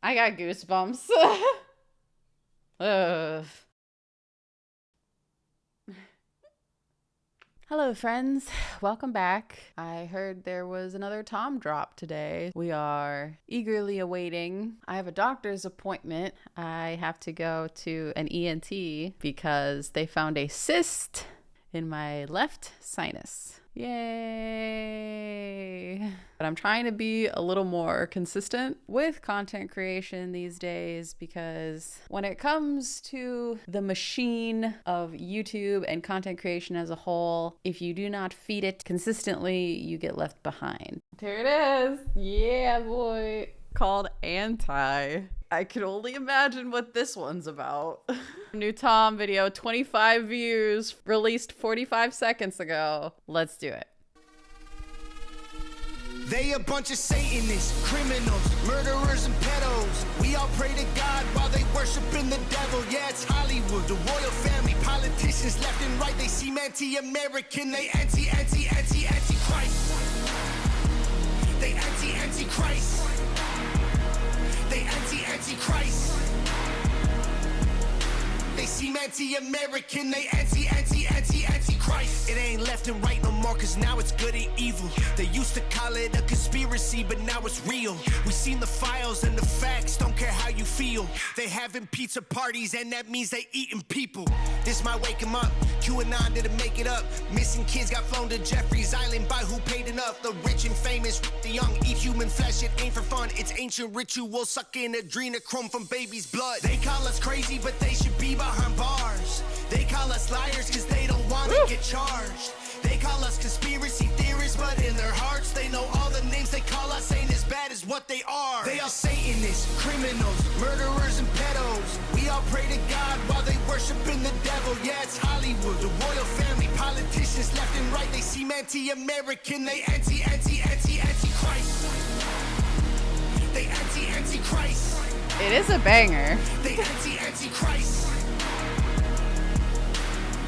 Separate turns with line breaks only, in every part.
I got goosebumps. Ugh. Hello, friends. Welcome back. I heard there was another Tom drop today. We are eagerly awaiting. I have a doctor's appointment. I have to go to an ENT because they found a cyst in my left sinus. Yay! But I'm trying to be a little more consistent with content creation these days because when it comes to the machine of YouTube and content creation as a whole, if you do not feed it consistently, you get left behind. There it is. Yeah, boy. Called Anti. I can only imagine what this one's about. New Tom video, 25 views, released 45 seconds ago. Let's do it.
They a bunch of Satanists, criminals, murderers and pedos. We all pray to God while they worshiping the devil. Yeah, it's Hollywood, the royal family, politicians left and right. They seem anti-American, they anti-Christ. They anti-Christ. They anti-Christ. They seem anti-American, they anti-Christ. It ain't left and right no more, cause now it's good and evil. They used to call it a conspiracy, but now it's real. We seen the files and the facts, don't care how you feel. They having pizza parties, and that means they eating people. This might wake them up, QAnon didn't make it up. Missing kids got flown to Jeffrey's Island by who paid enough. The rich and famous, the young eat human flesh, it ain't for fun. It's ancient ritual, sucking adrenochrome from baby's blood. They call us crazy, but they should be behind bars. They call us liars cause they don't want to get charged. They call us conspiracy theorists, but in their hearts they know all the names they call us ain't as bad as what they are. They are Satanists, criminals, murderers and pedos. We all pray to God while they worshiping the devil. Yeah, it's Hollywood, the royal family, politicians left and right. They seem anti-American, they anti-Christ. They anti-Christ.
It is a banger.
They anti-Christ.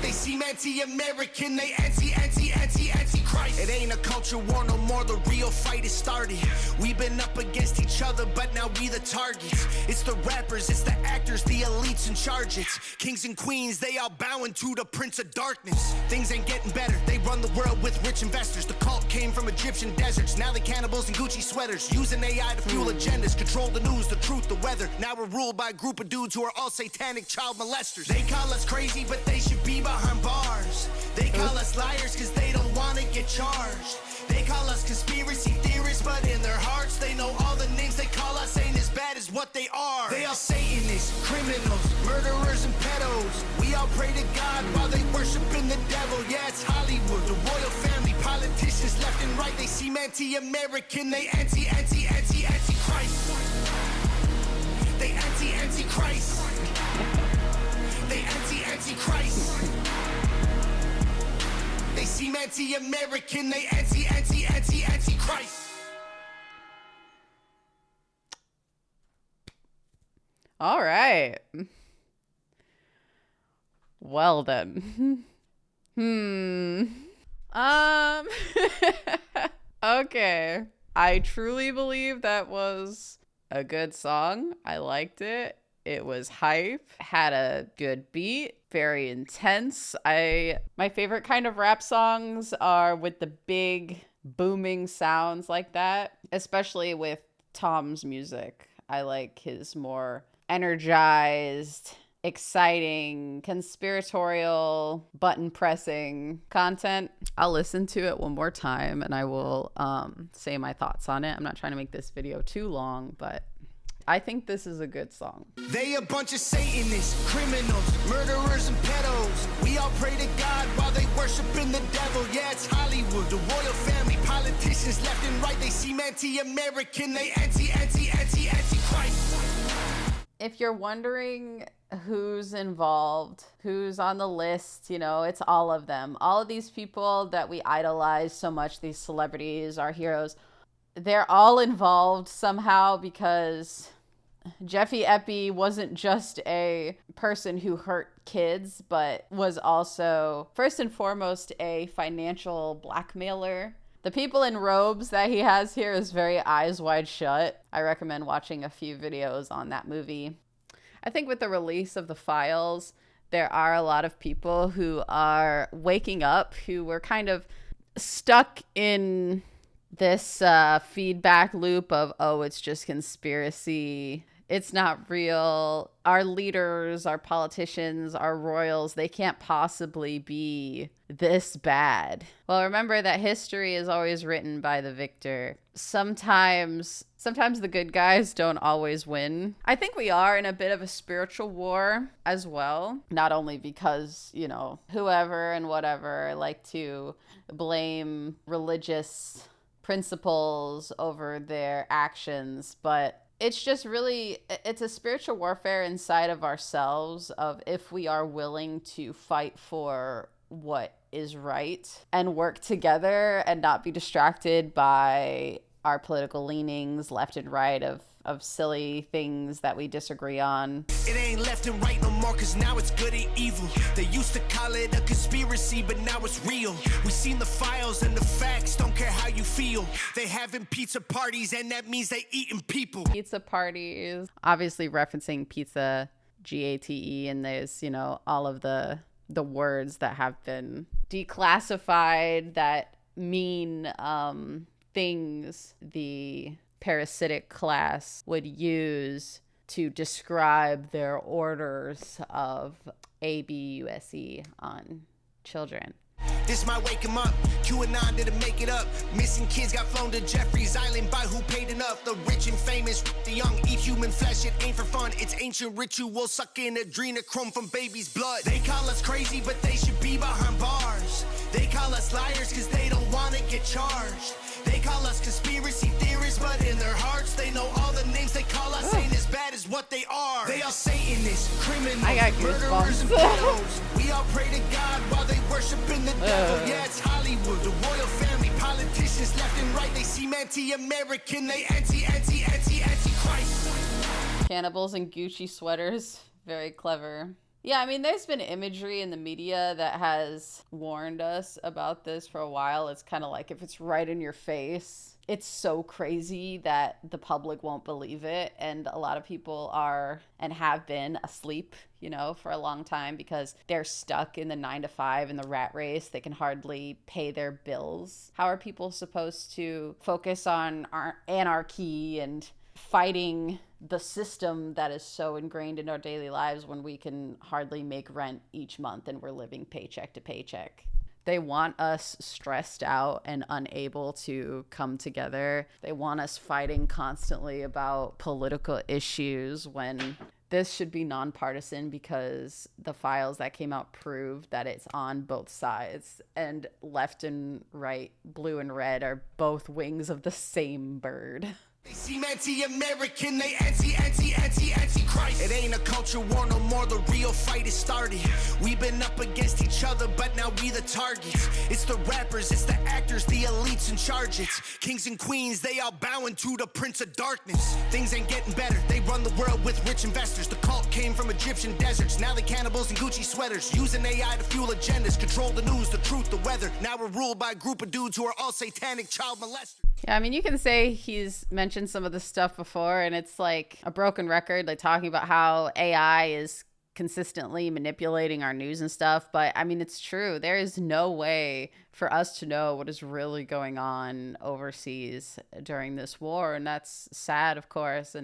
They seem anti-American, they anti-Christ. It ain't a culture war no more, the real fight is started. We've been up against each other, but now we the targets. It's the rappers, it's the actors, the elites in charge. It's kings and queens, they all bowing to the prince of darkness. Things ain't getting better, they run the world with rich investors. The cult came from Egyptian deserts, now they cannibals in Gucci sweaters. Using AI to fuel agendas, control the news, the truth, the weather. Now we're ruled by a group of dudes who are all satanic child molesters. They call us crazy, but they should be behind bars. They call us liars cause they don't want to get charged. They call us conspiracy theorists, but in their hearts they know all the names they call us ain't as bad as what they are. They are Satanists, criminals, murderers and pedos. We all pray to God while they worshiping the devil. Yeah, it's Hollywood, the royal family, politicians left and right. They seem anti-American, they anti-Christ. They anti-Christ. They anti-Christ. They seem anti-American, they anti-Christ.
All right. Well then. Okay. I truly believe that was a good song. I liked it. It was hype, had a good beat, very intense. My favorite kind of rap songs are with the big booming sounds like that, especially with Tom's music. I like his more energized, exciting, conspiratorial, button pressing content. I'll listen to it one more time and I will say my thoughts on it. I'm not trying to make this video too long, but I think this is a good song.
They a bunch of Satanists, criminals, murderers and pedos. We all pray to God while they worshiping the devil. Yeah, it's Hollywood, the royal family, politicians left and right. They seem anti-American, they anti-Christ.
If you're wondering who's involved, who's on the list, you know, it's all of them. All of these people that we idolize so much, these celebrities, our heroes, they're all involved somehow because Jeffy Epi wasn't just a person who hurt kids, but was also, first and foremost, a financial blackmailer The people in robes that he has here is very eyes wide shut. I recommend watching a few videos on that movie. I think with the release of the files, there are a lot of people who are waking up who were kind of stuck in this feedback loop of, oh, it's just conspiracy. It's not real. Our leaders, our politicians, our royals, they can't possibly be this bad. Well, remember that history is always written by the victor. Sometimes the good guys don't always win. I think we are in a bit of a spiritual war as well. Not only because, you know, whoever and whatever like to blame religious principles over their actions, but it's just really, it's a spiritual warfare inside of ourselves of if we are willing to fight for what is right and work together and not be distracted by our political leanings left and right of silly things that we disagree on.
It ain't left and right no more, cause now it's good and evil. They used to call it a conspiracy, but now it's real. We seen the files and the facts, don't care how you feel. They having pizza parties and that means they eating people.
Pizza parties, obviously referencing pizza, GATE, and there's, you know, all of the words that have been declassified that mean things the parasitic class would use to describe their orders of ABUSE on children.
This might wake him up. QAnon didn't make it up. Missing kids got flown to Jeffrey's Island by who paid enough. The rich and famous, the young eat human flesh. It ain't for fun. It's ancient ritual sucking adrenochrome from baby's blood. They call us crazy, but they should be behind bars. They call us liars because they don't want to get charged. They call us conspiracy theorists, but in their hearts they know all the names they call us ain't as bad as what they are. They are Satanists, criminals,
I got
murderers, and pedos. We all pray to God while they worshiping the devil. Yeah, it's Hollywood, the royal family, politicians left and right. They seem anti-American, they anti-Christ.
Cannibals in Gucci sweaters, very clever. Yeah, I mean, there's been imagery in the media that has warned us about this for a while. It's kind of like if it's right in your face, it's so crazy that the public won't believe it. And a lot of people are and have been asleep, you know, for a long time because they're stuck in the 9-to-5 in the rat race. They can hardly pay their bills. How are people supposed to focus on our anarchy and fighting the system that is so ingrained in our daily lives when we can hardly make rent each month and we're living paycheck to paycheck? They want us stressed out and unable to come together. They want us fighting constantly about political issues when this should be nonpartisan because the files that came out prove that it's on both sides, and left and right, blue and red are both wings of the same bird.
They seem anti-American, they anti-Christ. It ain't a culture war no more, the real fight is started. We've been up against each other, but now we the targets. It's the rappers, it's the actors, the elites in charge. It's kings and queens, they all bowing to the prince of darkness. Things ain't getting better, they run the world with rich investors. The cult came from Egyptian deserts, now they cannibals in Gucci sweaters. Using AI to fuel agendas, control the news, the truth, the weather. Now we're ruled by a group of dudes who are all satanic child molesters.
Yeah, I mean, you can say he's mentioned some of this stuff before, and it's like a broken record, like talking about how AI is consistently manipulating our news and stuff. But I mean, it's true. There is no way for us to know what is really going on overseas during this war. And that's sad, of course.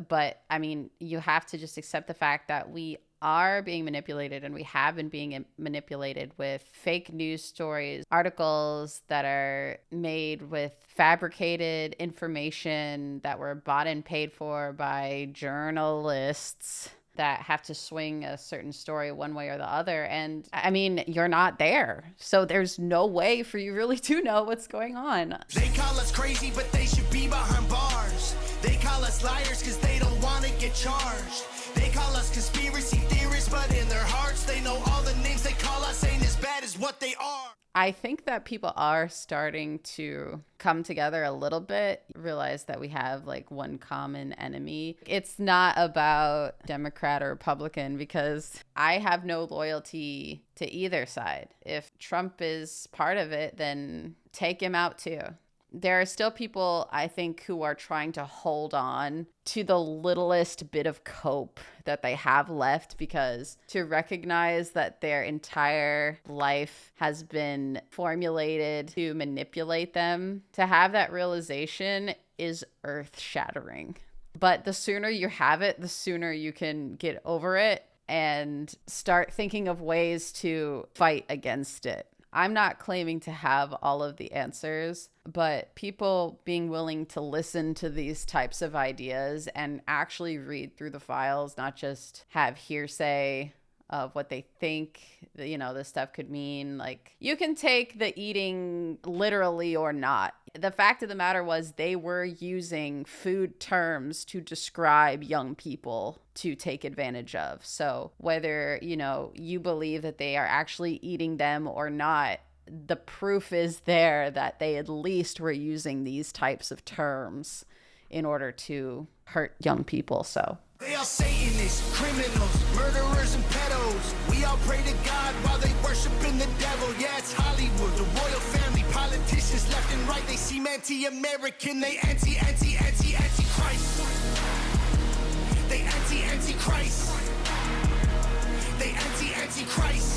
But I mean, you have to just accept the fact that we are being manipulated, and we have been being manipulated with fake news stories, articles that are made with fabricated information that were bought and paid for by journalists that have to swing a certain story one way or the other. And I mean, you're not there, so there's no way for you really to know what's going on.
They call us crazy, but they should be behind bars. They call us liars because they don't want to get charged. They call us conspiracy theorists, but in their hearts they know all the names they call us ain't as bad as what they are.
I think that people are starting to come together a little bit, realize that we have like one common enemy. It's not about Democrat or Republican, because I have no loyalty to either side. If Trump is part of it, then take him out too. There are still people, I think, who are trying to hold on to the littlest bit of cope that they have left, because to recognize that their entire life has been formulated to manipulate them, to have that realization is earth-shattering. But the sooner you have it, the sooner you can get over it and start thinking of ways to fight against it. I'm not claiming to have all of the answers, but people being willing to listen to these types of ideas and actually read through the files, not just have hearsay of what they think, this stuff could mean. Like, you can take the eating literally or not. The fact of the matter was, they were using food terms to describe young people to take advantage of. So whether, you believe that they are actually eating them or not, the proof is there that they at least were using these types of terms in order to hurt young people. So
they are Satanists, criminals, murderers, and pedos. We all pray to God while they worshiping the devil. Yeah, it's Hollywood, the royal family, politicians left and right. They seem anti-American, they anti-Christ. They anti-Christ. They anti-Christ.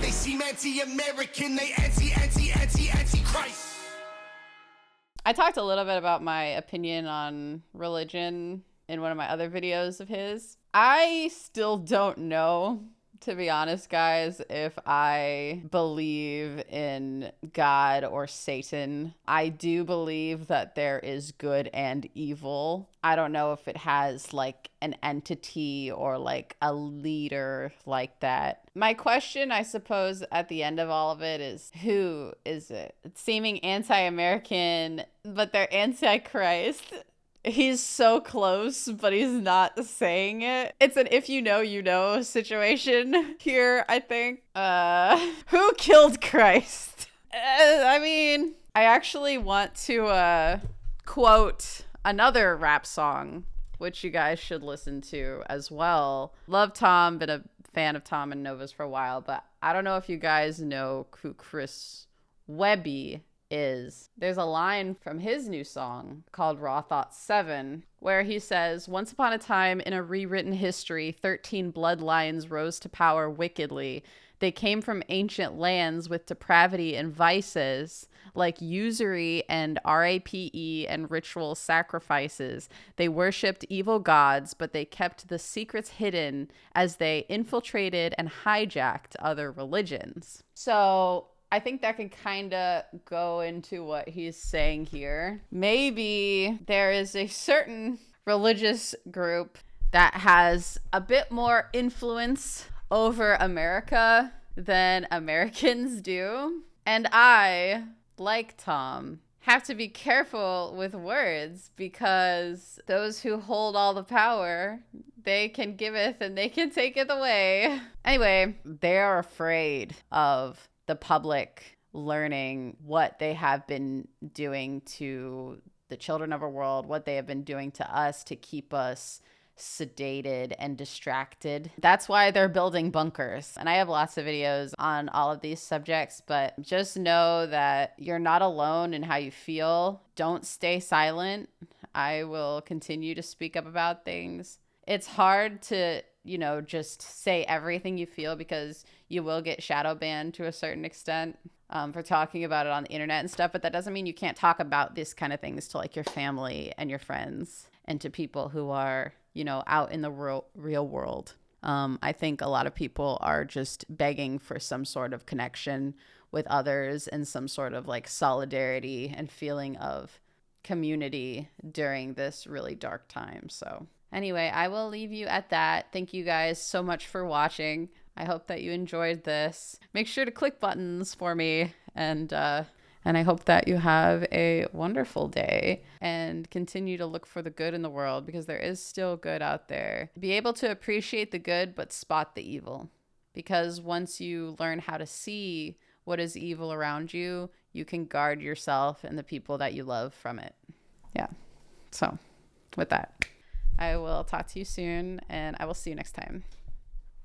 They seem anti-American, they anti-Christ.
I talked a little bit about my opinion on religion in one of my other videos of his. I still don't know, to be honest, guys, if I believe in God or Satan. I do believe that there is good and evil. I don't know if it has like an entity or like a leader like that. My question, I suppose, at the end of all of it is, who is it? It's seeming anti-American, but they're anti-Christ. He's so close, but he's not saying it. It's an if you know situation here, I think. Who killed Christ? I actually want to quote another rap song, which you guys should listen to as well. Love Tom, been a fan of Tom and Nova's for a while, but I don't know if you guys know who Chris Webby is. There's a line from his new song called Raw Thoughts 7 where he says, "Once upon a time in a rewritten history, 13 bloodlines rose to power wickedly. They came from ancient lands with depravity and vices like usury and rape and ritual sacrifices. They worshipped evil gods, but they kept the secrets hidden as they infiltrated and hijacked other religions." So I think that can kind of go into what he's saying here. Maybe there is a certain religious group that has a bit more influence over America than Americans do. And I, like Tom, have to be careful with words, because those who hold all the power, they can giveth and they can taketh away. Anyway, they are afraid of the public learning what they have been doing to the children of our world, what they have been doing to us to keep us sedated and distracted. That's why they're building bunkers. And I have lots of videos on all of these subjects, but just know that you're not alone in how you feel. Don't stay silent. I will continue to speak up about things. It's hard to, just say everything you feel, because you will get shadow banned to a certain extent for talking about it on the internet and stuff. But that doesn't mean you can't talk about this kind of things to like your family and your friends and to people who are, out in the real world. I think a lot of people are just begging for some sort of connection with others and some sort of like solidarity and feeling of community during this really dark time. So anyway, I will leave you at that. Thank you guys so much for watching. I hope that you enjoyed this. Make sure to click buttons for me, and I hope that you have a wonderful day and continue to look for the good in the world, because there is still good out there. Be able to appreciate the good, but spot the evil. because once you learn how to see what is evil around you, you can guard yourself and the people that you love from it. Yeah. So with that, I will talk to you soon, and I will see you next time.